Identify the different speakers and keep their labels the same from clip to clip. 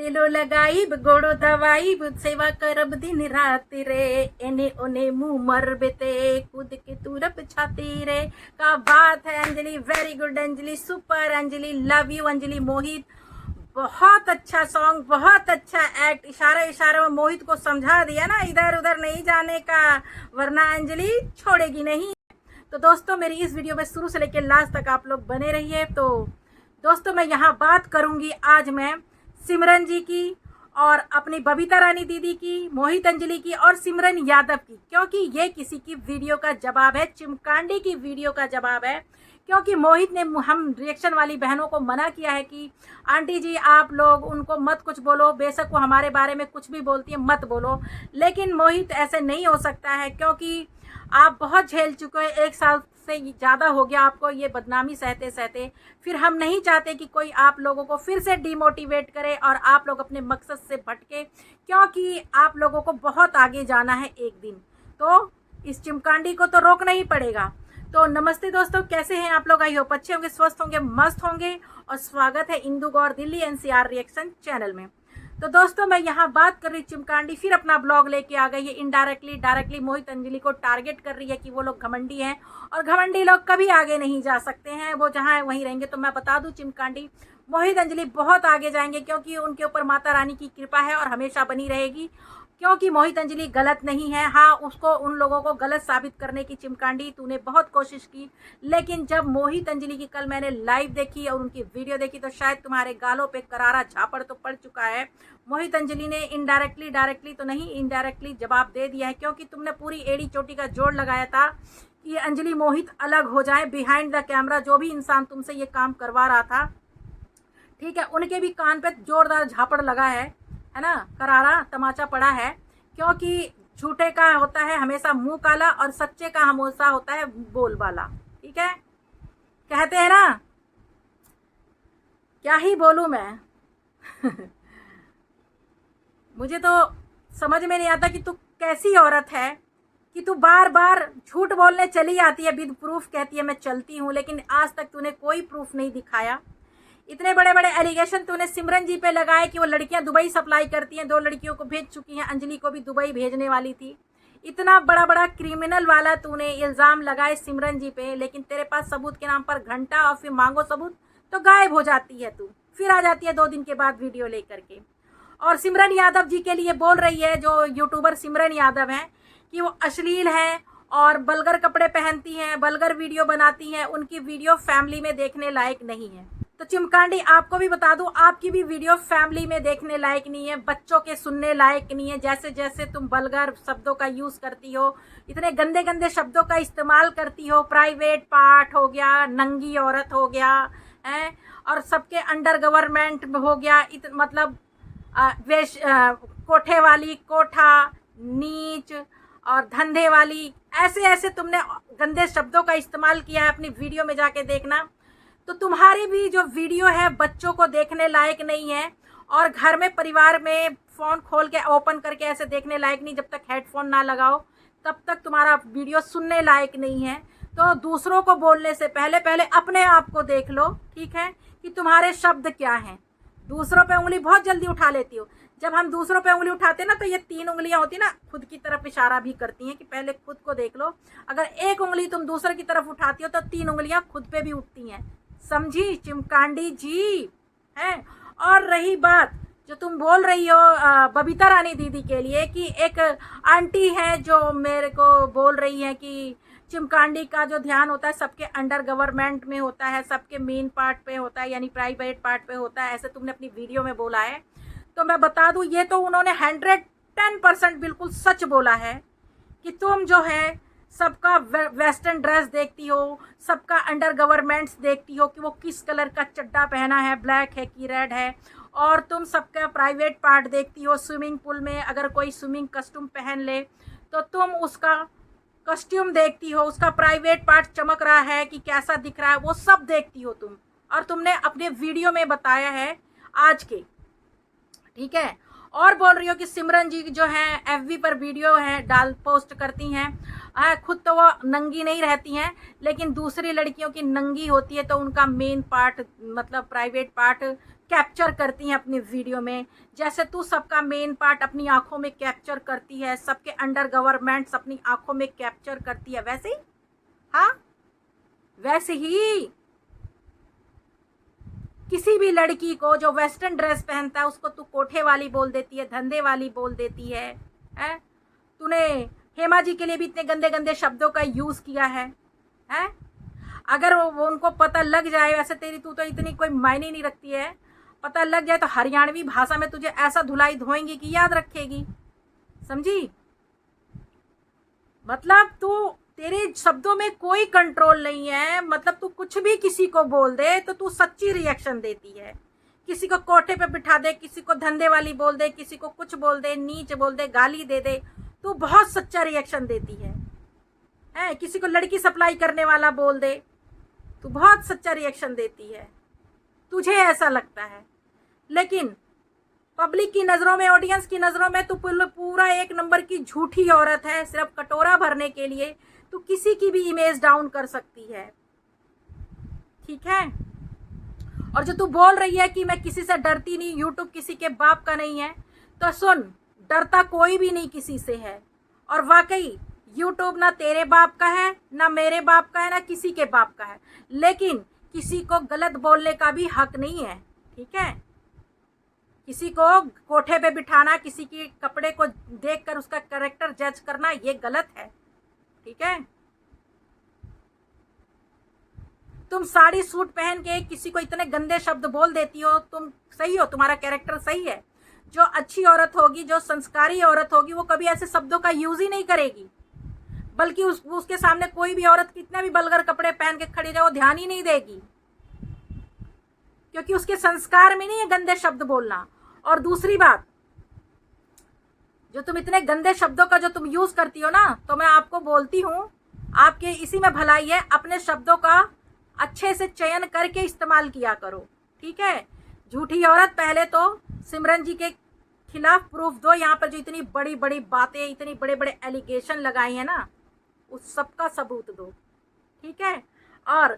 Speaker 1: तेलो लगाईब गोड़ो दवाईब सेवा करब दिन रात रे एने ओने मुंह मर बेते कूद के तुरप छाती रे। का बात है Anjali, very good Anjali, super Anjali, love you Anjali. Mohit बहुत अच्छा सॉन्ग, बहुत अच्छा एक्ट, इशारे इशारे में मोहित को समझा दिया ना इधर उधर नहीं जाने का, वरना अंजलि छोड़ेगी नहीं। तो दोस्तों मेरी इस वीडियो में शुरू से लेकर लास्ट तक आप लोग बने रहिए। तो दोस्तों मैं यहाँ बात करूंगी आज मैं सिमरन जी की और अपनी बबीता रानी दीदी की, मोहित अंजलि की और सिमरन यादव की, क्योंकि ये किसी की वीडियो का जवाब है, चिमकांडी की वीडियो का जवाब है। क्योंकि मोहित ने हम रिएक्शन वाली बहनों को मना किया है कि आंटी जी आप लोग उनको मत कुछ बोलो, बेशक वो हमारे बारे में कुछ भी बोलती है मत बोलो। लेकिन मोहित ऐसे नहीं हो सकता है, क्योंकि आप बहुत झेल चुके हैं, 1 साल से ज़्यादा हो गया आपको ये बदनामी सहते सहते। फिर हम नहीं चाहते कि कोई आप लोगों को फिर से डिमोटिवेट करे और आप लोग अपने मकसद से भटके, क्योंकि आप लोगों को बहुत आगे जाना है एक दिन। तो इस चिमकांडी को तो रोकना ही पड़ेगा। तो नमस्ते दोस्तों, कैसे हैं आप लोग? आई होप अच्छे होंगे, स्वस्थ होंगे, मस्त होंगे। और स्वागत है इंदु गौर दिल्ली एनसीआर रिएक्शन चैनल में। तो दोस्तों मैं यहाँ बात कर रही, चिमकांडी फिर अपना ब्लॉग लेके आ गई है। इनडायरेक्टली डायरेक्टली मोहित अंजलि को टारगेट कर रही है कि वो लोग घमंडी हैं और घमंडी लोग कभी आगे नहीं जा सकते हैं, वो जहाँ है वहीं रहेंगे। तो मैं बता दूं चिमकांडी, मोहित अंजलि बहुत आगे जाएंगे, क्योंकि उनके ऊपर माता रानी की कृपा है और हमेशा बनी रहेगी। क्योंकि मोहित अंजलि गलत नहीं है। हाँ, उसको उन लोगों को गलत साबित करने की चिमकांडी तूने बहुत कोशिश की, लेकिन जब मोहित अंजलि की कल मैंने लाइव देखी और उनकी वीडियो देखी तो शायद तुम्हारे गालों पे करारा झापड़ तो पड़ चुका है। मोहित अंजलि ने इनडायरेक्टली, डायरेक्टली तो नहीं, इनडायरेक्टली जवाब दे दिया है, क्योंकि तुमने पूरी एड़ी चोटी का जोड़ लगाया था कि अंजलि मोहित अलग हो जाए। बिहाइंड द कैमरा जो भी इंसान तुमसे ये काम करवा रहा था, ठीक है, उनके भी कान पे जोरदार झापड़ लगा है ना, करारा तमाचा पड़ा है। क्योंकि झूठे का होता है हमेशा मुंह काला और सच्चे का हमेशा होता है बोलबाला, ठीक है, कहते हैं ना। क्या ही बोलूं मैं मुझे तो समझ में नहीं आता कि तू कैसी औरत है कि तू बार बार झूठ बोलने चली आती है, विद प्रूफ कहती है मैं चलती हूँ, लेकिन आज तक तूने कोई प्रूफ नहीं दिखाया। इतने बड़े बड़े एलिगेशन तूने सिमरन जी पे लगाए कि वो लड़कियां दुबई सप्लाई करती हैं, 2 लड़कियों को भेज चुकी हैं, अंजलि को भी दुबई भेजने वाली थी। इतना बड़ा बड़ा क्रिमिनल वाला तूने इल्ज़ाम लगाए सिमरन जी पे, लेकिन तेरे पास सबूत के नाम पर घंटा और फिर मांगो सबूत तो गायब हो जाती है तू, फिर आ जाती है 2 दिन के बाद वीडियो लेकर के। और सिमरन यादव जी के लिए बोल रही है, जो यूट्यूबर सिमरन यादव हैं, कि वो अश्लील हैं और बलगर कपड़े पहनती हैं, बलगर वीडियो बनाती हैं, उनकी वीडियो फैमिली में देखने लायक नहीं है। तो चिमकांडी आपको भी बता दूं, आपकी भी वीडियो फैमिली में देखने लायक नहीं है, बच्चों के सुनने लायक नहीं है। जैसे जैसे तुम बलगर शब्दों का यूज़ करती हो, इतने गंदे गंदे शब्दों का इस्तेमाल करती हो, प्राइवेट पार्ट हो गया, नंगी औरत हो गया है, और सबके अंडर गवर्नमेंट हो गया, मतलब कोठे वाली, कोठा, नीच और धंधे वाली, ऐसे ऐसे तुमने गंदे शब्दों का इस्तेमाल किया है अपनी वीडियो में, जाके देखना। तो तुम्हारी भी जो वीडियो है बच्चों को देखने लायक नहीं है, और घर में परिवार में फ़ोन खोल के ओपन करके ऐसे देखने लायक नहीं। जब तक हेडफोन ना लगाओ तब तक तुम्हारा वीडियो सुनने लायक नहीं है। तो दूसरों को बोलने से पहले पहले अपने आप को देख लो, ठीक है, कि तुम्हारे शब्द क्या हैं। दूसरों पे उंगली बहुत जल्दी उठा लेती हो। जब हम दूसरों पे उंगली उठाते ना, तो ये 3 उंगलियां होती ना, खुद की तरफ इशारा भी करती हैं कि पहले खुद को देख लो। अगर 1 उंगली तुम दूसरे की तरफ उठाती हो तो 3 उंगलियां खुद पे भी उठती हैं, समझी चिमकांडी जी है। और रही बात जो तुम बोल रही हो बबीता रानी दीदी के लिए, कि एक आंटी है जो मेरे को बोल रही है कि चिमकांडी का जो ध्यान होता है सबके अंडर गवर्नमेंट में होता है, सबके मेन पार्ट पे होता है, यानी प्राइवेट पार्ट पे होता है, ऐसे तुमने अपनी वीडियो में बोला है। तो मैं बता दूं, ये तो उन्होंने 110% बिल्कुल सच बोला है कि तुम जो है सबका वेस्टर्न ड्रेस देखती हो, सबका अंडर गवर्नमेंट्स देखती हो कि वो किस कलर का चड्डा पहना है, ब्लैक है कि रेड है, और तुम सबका प्राइवेट पार्ट देखती हो। स्विमिंग पूल में अगर कोई स्विमिंग कस्ट्यूम पहन ले तो तुम उसका कस्ट्यूम देखती हो, उसका प्राइवेट पार्ट चमक रहा है कि कैसा दिख रहा है, वो सब देखती हो तुम। और तुमने अपने वीडियो में बताया है आज के, ठीक है। और बोल रही हो कि सिमरन जी जो है एफबी पर वीडियो है डाल पोस्ट करती हैं, खुद तो वो नंगी नहीं रहती हैं, लेकिन दूसरी लड़कियों की नंगी होती है तो उनका मेन पार्ट मतलब प्राइवेट पार्ट कैप्चर करती हैं अपनी वीडियो में, जैसे तू सबका मेन पार्ट अपनी आंखों में कैप्चर करती है, सबके अंडर गवर्नमेंट्स अपनी आंखों में कैप्चर करती है, वैसे ही, हाँ वैसे ही किसी भी लड़की को जो वेस्टर्न ड्रेस पहनता है उसको तू कोठे वाली बोल देती है, धंधे वाली बोल देती है, हैं? तूने हेमा जी के लिए भी इतने गंदे गंदे शब्दों का यूज किया है, हैं? अगर वो उनको पता लग जाए, वैसे तेरी तू तो इतनी कोई मायने नहीं रखती है, पता लग जाए तो हरियाणवी भाषा में तुझे ऐसा धुलाई धोएंगी कि याद रखेगी, समझी? मतलब तू, तेरे शब्दों में कोई कंट्रोल नहीं है, मतलब तू कुछ भी किसी को बोल दे तो तू सच्ची रिएक्शन देती है। किसी को कोठे पे बिठा दे, किसी को धंधे वाली बोल दे, किसी को कुछ बोल दे, नीच बोल दे, गाली दे दे, तू बहुत सच्चा रिएक्शन देती है। किसी को लड़की सप्लाई करने वाला बोल दे, तू बहुत सच्चा रिएक्शन देती है, तुझे ऐसा लगता है। लेकिन पब्लिक की नज़रों में, ऑडियंस की नज़रों में तू पूरा एक नंबर की झूठी औरत है। सिर्फ कटोरा भरने के लिए तू किसी की भी इमेज डाउन कर सकती है, ठीक है? और जो तू बोल रही है कि मैं किसी से डरती नहीं, यूट्यूब किसी के बाप का नहीं है, तो सुन, डरता कोई भी नहीं किसी से है। और वाकई यूट्यूब ना तेरे बाप का है, ना मेरे बाप का है, ना किसी के बाप का है, लेकिन किसी को गलत बोलने का भी हक नहीं है, ठीक है? किसी को कोठे पे बिठाना, किसी के कपड़े को देखकर उसका कैरेक्टर जज करना, ये गलत है, ठीक है? तुम साड़ी सूट पहन के किसी को इतने गंदे शब्द बोल देती हो, तुम सही हो, तुम्हारा कैरेक्टर सही है। जो अच्छी औरत होगी, जो संस्कारी औरत होगी, वो कभी ऐसे शब्दों का यूज ही नहीं करेगी, बल्कि उसके सामने कोई भी औरत कितने भी बलगर कपड़े पहन के खड़ी रहे, वो ध्यान ही नहीं देगी, क्योंकि उसके संस्कार में नहीं है गंदे शब्द बोलना। और दूसरी बात, जो तुम इतने गंदे शब्दों का जो तुम यूज करती हो ना, तो मैं आपको बोलती हूँ, आपके इसी में भलाई है, अपने शब्दों का अच्छे से चयन करके इस्तेमाल किया करो, ठीक है? झूठी औरत, पहले तो सिमरन जी के खिलाफ प्रूफ दो, यहाँ पर जो इतनी बड़ी बड़ी बातें, इतने बड़े बड़े एलिगेशन लगाई है ना, उस सबका सबूत दो, ठीक है? और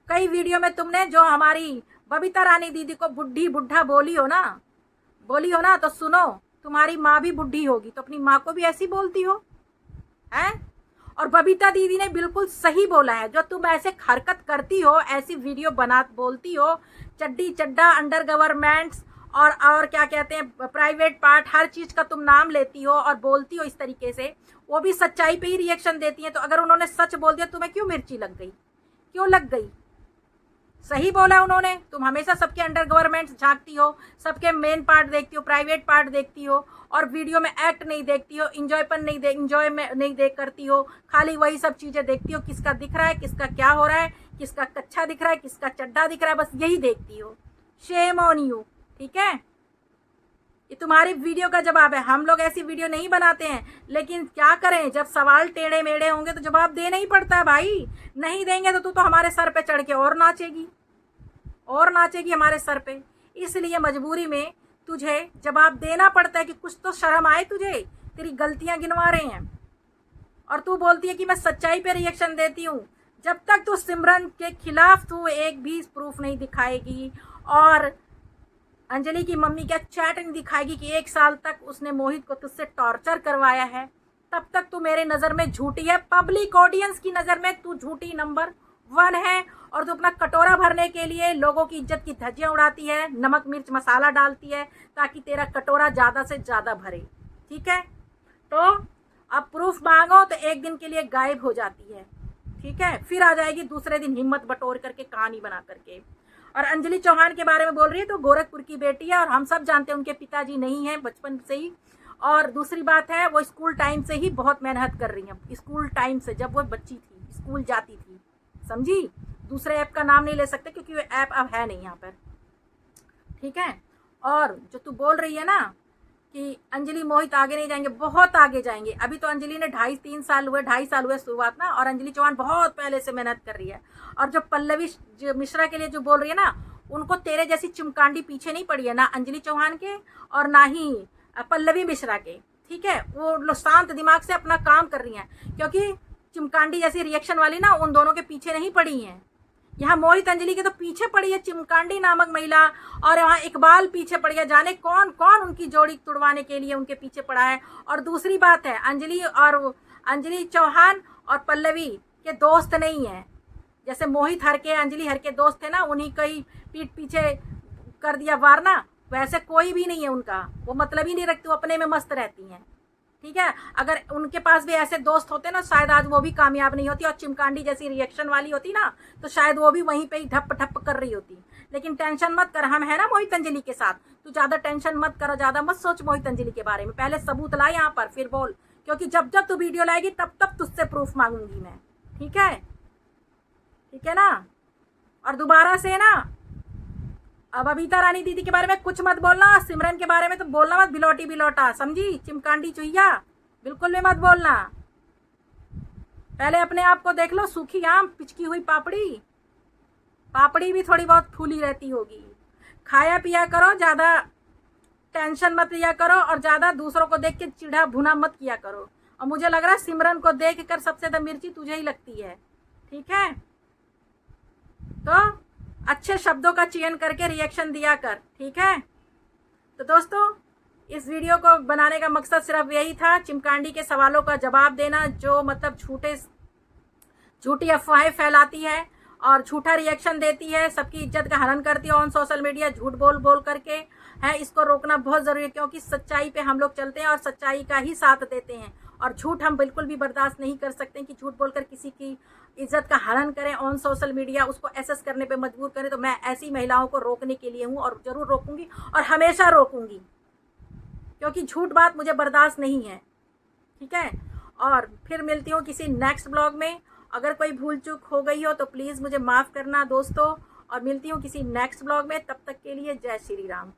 Speaker 1: कई वीडियो में तुमने जो हमारी बबीता रानी दीदी को बुढ़ी बुढ़ा बोली हो ना, तो सुनो, तुम्हारी माँ भी बुढ़ी होगी तो अपनी माँ को भी ऐसी बोलती हो, हैं? और बबीता दीदी ने बिल्कुल सही बोला है, जो तुम ऐसे हरकत करती हो, ऐसी वीडियो बोलती हो, चड्डी चड्डा, अंडर गवर्नमेंट्स और क्या कहते हैं, प्राइवेट पार्ट, हर चीज़ का तुम नाम लेती हो और बोलती हो इस तरीके से, वो भी सच्चाई पे ही रिएक्शन देती हैं। तो अगर उन्होंने सच बोल दिया, तुम्हें क्यों मिर्ची लग गई? क्यों लग गई? सही बोला उन्होंने। तुम हमेशा सबके अंडर गवर्नमेंट्स झांकती हो, सबके मेन पार्ट देखती हो, प्राइवेट पार्ट देखती हो, और वीडियो में एक्ट नहीं देखती हो, इंजॉय में नहीं देख करती हो, खाली वही सब चीज़ें देखती हो, किसका दिख रहा है, किसका क्या हो रहा है, किसका कच्चा दिख रहा है, किसका चड्डा दिख रहा है, बस यही देखती हो। शेम ऑन यू, ठीक है? ये तुम्हारी वीडियो का जवाब है। हम लोग ऐसी वीडियो नहीं बनाते हैं, लेकिन क्या करें, जब सवाल टेढ़े मेढ़े होंगे तो जवाब देना ही पड़ता है भाई। नहीं देंगे तो तू तो हमारे सर पे चढ़ के और नाचेगी हमारे सर पे। इसलिए मजबूरी में तुझे जवाब देना पड़ता है कि कुछ तो शर्म आए तुझे, तेरी गलतियां गिनवा रहे हैं। और तू बोलती है कि मैं सच्चाई पे रिएक्शन देती हूँ। जब तक तू सिमरन के खिलाफ तू एक भी प्रूफ नहीं दिखाएगी और अंजलि की मम्मी क्या चैट नहीं दिखाएगी कि 1 साल तक उसने मोहित को तुझसे टॉर्चर करवाया है, तब तक तू मेरे नज़र में झूठी है। पब्लिक ऑडियंस की नज़र में तू झूठी नंबर 1 है। और तू अपना कटोरा भरने के लिए लोगों की इज्जत की धज्जियां उड़ाती है, नमक मिर्च मसाला डालती है ताकि तेरा कटोरा ज़्यादा से ज़्यादा भरे, ठीक है? तो अब प्रूफ मांगो तो एक दिन के लिए गायब हो जाती है, ठीक है? फिर आ जाएगी दूसरे दिन हिम्मत बटोर करके, कहानी बना करके। और अंजलि चौहान के बारे में बोल रही है, तो गोरखपुर की बेटी है और हम सब जानते हैं उनके पिताजी नहीं हैं बचपन से ही। और दूसरी बात है, वो स्कूल टाइम से ही बहुत मेहनत कर रही हैं। स्कूल टाइम से, जब वो बच्ची थी, स्कूल जाती थी, समझी? दूसरे ऐप का नाम नहीं ले सकते क्योंकि वो ऐप अब है नहीं यहाँ पर, ठीक है? और जो तू बोल रही है ना कि अंजलि मोहित आगे नहीं जाएंगे, बहुत आगे जाएंगे। अभी तो अंजलि ने 2.5 साल हुए शुरुआत ना, और अंजलि चौहान बहुत पहले से मेहनत कर रही है। और जो पल्लवी मिश्रा के लिए जो बोल रही है ना, उनको तेरे जैसी चिमकांडी पीछे नहीं पड़ी है, ना अंजलि चौहान के और ना ही पल्लवी मिश्रा के, ठीक है? वो शांत दिमाग से अपना काम कर रही हैं, क्योंकि चिमकांडी जैसी रिएक्शन वाली ना उन दोनों के पीछे नहीं पड़ी हैं। यहाँ मोहित अंजलि के तो पीछे पड़ी है चिमकांडी नामक महिला, और यहाँ इकबाल पीछे पड़ गया। जाने कौन कौन उनकी जोड़ी तुड़वाने के लिए उनके पीछे पड़ा है। और दूसरी बात है, अंजलि चौहान और पल्लवी के दोस्त नहीं है। जैसे मोहित हरके, अंजलि हरके दोस्त थे ना, उन्हीं का ही पीठ पीछे कर दिया वारना, वैसे कोई भी नहीं है उनका। वो मतलब ही नहीं रखती, वो अपने में मस्त रहती हैं। ठीक है, अगर उनके पास भी ऐसे दोस्त होते ना, शायद आज वो भी कामयाब नहीं होती, और चिमकांडी जैसी रिएक्शन वाली होती ना, तो शायद वो भी वहीं पे ही ठप ठप कर रही होती। लेकिन टेंशन मत कर, हम है ना मोहित अंजलि के साथ। तू ज्यादा टेंशन मत करो, ज्यादा मत सोच मोहित अंजलि के बारे में। पहले सबूत ला यहाँ पर, फिर बोल, क्योंकि जब जब तू वीडियो लाएगी तब तब तुझसे प्रूफ मांगूंगी मैं। ठीक है, ठीक है ना। और दोबारा से ना, अब बबीता रानी दीदी के बारे में कुछ मत बोलना, सिमरन के बारे में तो बोलना मत, बिलोटी बिलोटा, समझी, चिमकांडी चुहिया, बिल्कुल भी मत बोलना। पहले अपने आप को देख लो, सूखी आम पिचकी हुई पापड़ी, पापड़ी भी थोड़ी बहुत फूली रहती होगी। खाया पिया करो, ज्यादा टेंशन मत लिया करो, और ज्यादा दूसरों को देख के चिढ़ा भुना मत किया करो। और मुझे लग रहा है सिमरन को देख कर सबसे ज्यादा मिर्ची तुझे ही लगती है। ठीक है, तो अच्छे शब्दों का चयन करके रिएक्शन दिया कर। ठीक है, तो दोस्तों इस वीडियो को बनाने का मकसद सिर्फ यही था, चिमकांडी के सवालों का जवाब देना, जो मतलब झूठी अफवाहें फैलाती है और झूठा रिएक्शन देती है, सबकी इज्जत का हनन करती है ऑन सोशल मीडिया, झूठ बोल बोल करके है। इसको रोकना बहुत ज़रूरी है, क्योंकि सच्चाई पे हम लोग चलते हैं और सच्चाई का ही साथ देते हैं। और झूठ हम बिल्कुल भी बर्दाश्त नहीं कर सकते कि झूठ बोलकर किसी की इज्जत का हनन करें ऑन सोशल मीडिया, उसको एसेस करने पे मजबूर करें। तो मैं ऐसी महिलाओं को रोकने के लिए हूँ, और ज़रूर रोकूंगी और हमेशा रोकूंगी, क्योंकि झूठ बात मुझे बर्दाश्त नहीं है। ठीक है, और फिर मिलती हूँ किसी नेक्स्ट ब्लॉग में। अगर कोई भूल चूक हो गई हो तो प्लीज़ मुझे माफ़ करना दोस्तों, और मिलती हूँ किसी नेक्स्ट ब्लॉग में। तब तक के लिए जय श्री राम।